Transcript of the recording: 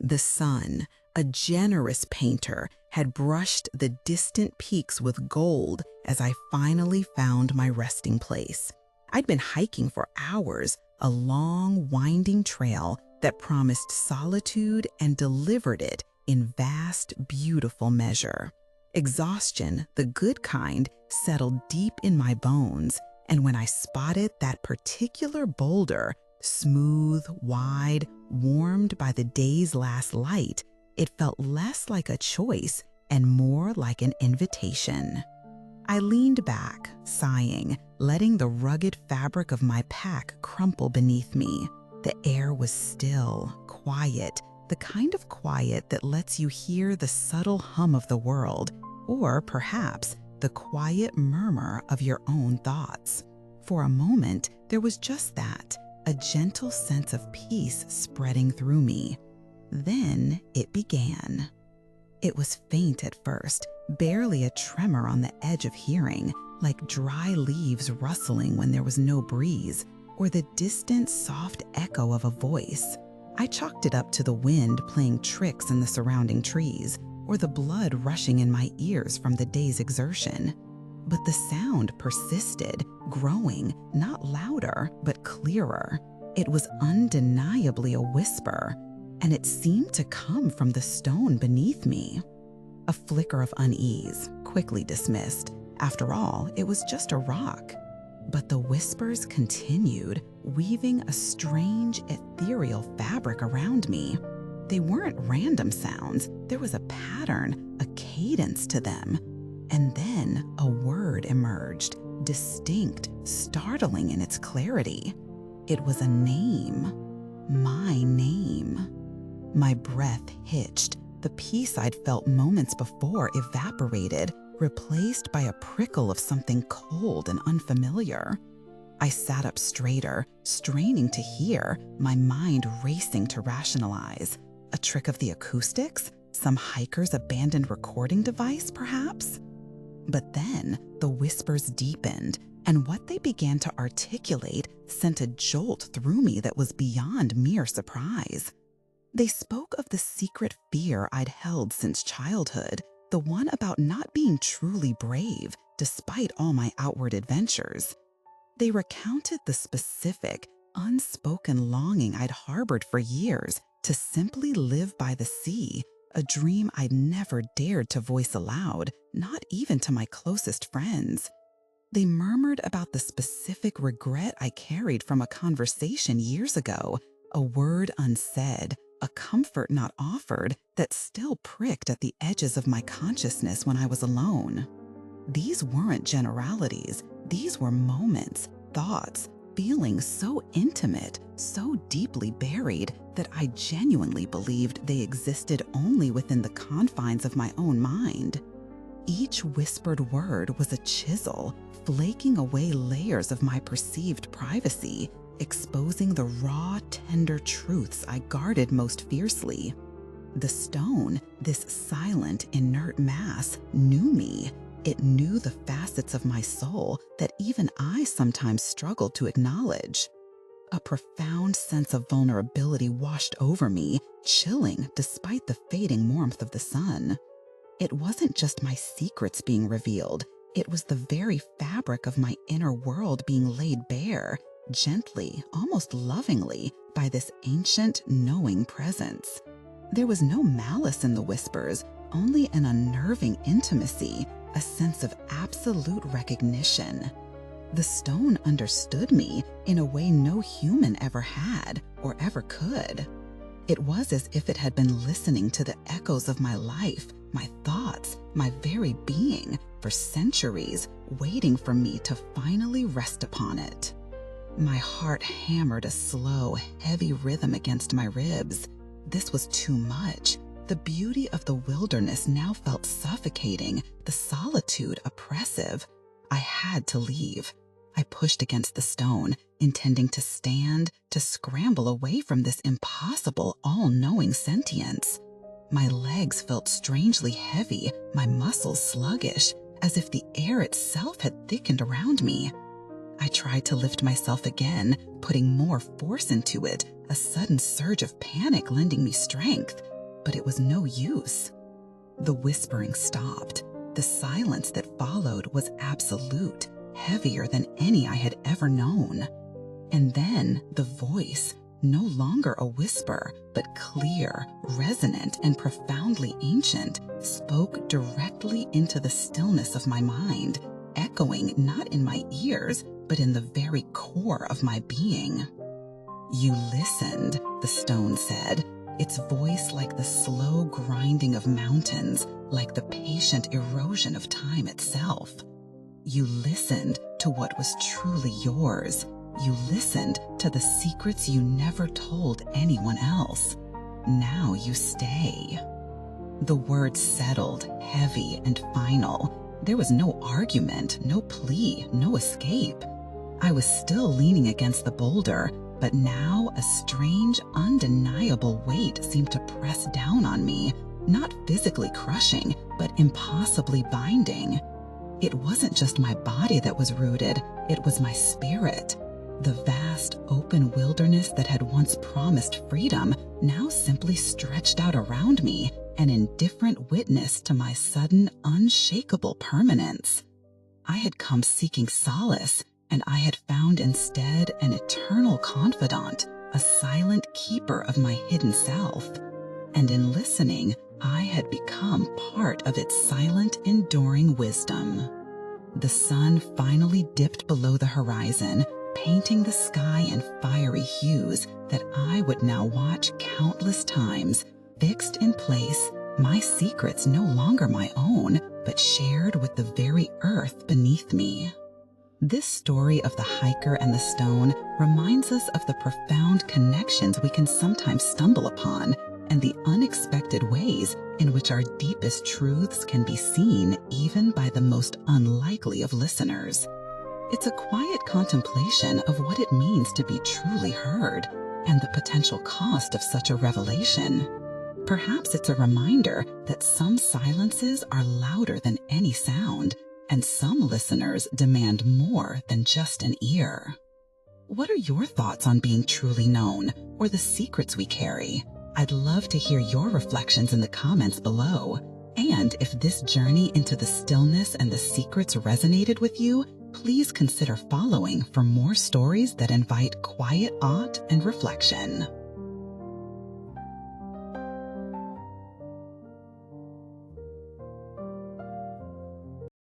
The sun, a generous painter, had brushed the distant peaks with gold as I finally found my resting place. I'd been hiking for hours, a long, winding trail that promised solitude and delivered it in vast, beautiful measure. Exhaustion, the good kind, settled deep in my bones, and when I spotted that particular boulder, smooth, wide, warmed by the day's last light, it felt less like a choice and more like an invitation. I leaned back, sighing, letting the rugged fabric of my pack crumple beneath me. The air was still, quiet, the kind of quiet that lets you hear the subtle hum of the world, or perhaps the quiet murmur of your own thoughts. For a moment, there was just that, a gentle sense of peace spreading through me. Then it began. It was faint at first, barely a tremor on the edge of hearing, like dry leaves rustling when there was no breeze, or the distant soft echo of a voice. I chalked it up to the wind playing tricks in the surrounding trees, or the blood rushing in my ears from the day's exertion. But the sound persisted, growing, not louder, but clearer. It was undeniably a whisper, and it seemed to come from the stone beneath me. A flicker of unease, quickly dismissed. After all, it was just a rock. But the whispers continued, weaving a strange, ethereal fabric around me. They weren't random sounds. There was a pattern, a cadence to them. And then a word emerged, distinct, startling in its clarity. It was a name. My name. My breath hitched. The peace I'd felt moments before evaporated, replaced by a prickle of something cold and unfamiliar. I sat up straighter, straining to hear, my mind racing to rationalize. A trick of the acoustics? Some hiker's abandoned recording device, perhaps? But then the whispers deepened, and what they began to articulate sent a jolt through me that was beyond mere surprise. They spoke of the secret fear I'd held since childhood, the one about not being truly brave despite all my outward adventures. They recounted the specific, unspoken longing I'd harbored for years to simply live by the sea, a dream I'd never dared to voice aloud, not even to my closest friends. They murmured about the specific regret I carried from a conversation years ago, a word unsaid, a comfort not offered that still pricked at the edges of my consciousness when I was alone. These weren't generalities. These were moments, thoughts, feelings so intimate, so deeply buried that I genuinely believed they existed only within the confines of my own mind. Each whispered word was a chisel, flaking away layers of my perceived privacy, exposing the raw, tender truths I guarded most fiercely. The stone, this silent, inert mass, knew me. It knew the facets of my soul that even I sometimes struggled to acknowledge. A profound sense of vulnerability washed over me, chilling despite the fading warmth of the sun. It wasn't just my secrets being revealed. It was the very fabric of my inner world being laid bare, gently, almost lovingly, by this ancient, knowing presence. There was no malice in the whispers, only an unnerving intimacy, a sense of absolute recognition. The stone understood me in a way no human ever had or ever could. It was as if it had been listening to the echoes of my life, my thoughts, my very being, for centuries, waiting for me to finally rest upon it. My heart hammered a slow, heavy rhythm against my ribs. This was too much. The beauty of the wilderness now felt suffocating, the solitude oppressive. I had to leave. I pushed against the stone, intending to stand, to scramble away from this impossible, all-knowing sentience. My legs felt strangely heavy, my muscles sluggish, as if the air itself had thickened around me. I tried to lift myself again, putting more force into it, a sudden surge of panic lending me strength. but it was no use. The whispering stopped. The silence that followed was absolute, heavier than any I had ever known. And then the voice, no longer a whisper, but clear, resonant, and profoundly ancient, spoke directly into the stillness of my mind, echoing not in my ears, but in the very core of my being. "You listened," the stone said, its voice like the slow grinding of mountains, like the patient erosion of time itself. "You listened to what was truly yours. You listened to the secrets you never told anyone else. Now you stay." The words settled, heavy and final. There was no argument, no plea, no escape. I was still leaning against the boulder, but now a strange, undeniable weight seemed to press down on me, not physically crushing, but impossibly binding. It wasn't just my body that was rooted, it was my spirit. The vast, open wilderness that had once promised freedom now simply stretched out around me, an indifferent witness to my sudden, unshakable permanence. I had come seeking solace, and I had found instead an eternal confidant, a silent keeper of my hidden self. And in listening, I had become part of its silent, enduring wisdom. The sun finally dipped below the horizon, painting the sky in fiery hues that I would now watch countless times, fixed in place, my secrets no longer my own, but shared with the very earth beneath me. This story of the hiker and the stone reminds us of the profound connections we can sometimes stumble upon and the unexpected ways in which our deepest truths can be seen even by the most unlikely of listeners. It's a quiet contemplation of what it means to be truly heard and the potential cost of such a revelation. Perhaps it's a reminder that some silences are louder than any sound, and some listeners demand more than just an ear. What are your thoughts on being truly known or the secrets we carry? I'd love to hear your reflections in the comments below. And if this journey into the stillness and the secrets resonated with you, please consider following for more stories that invite quiet awe and reflection.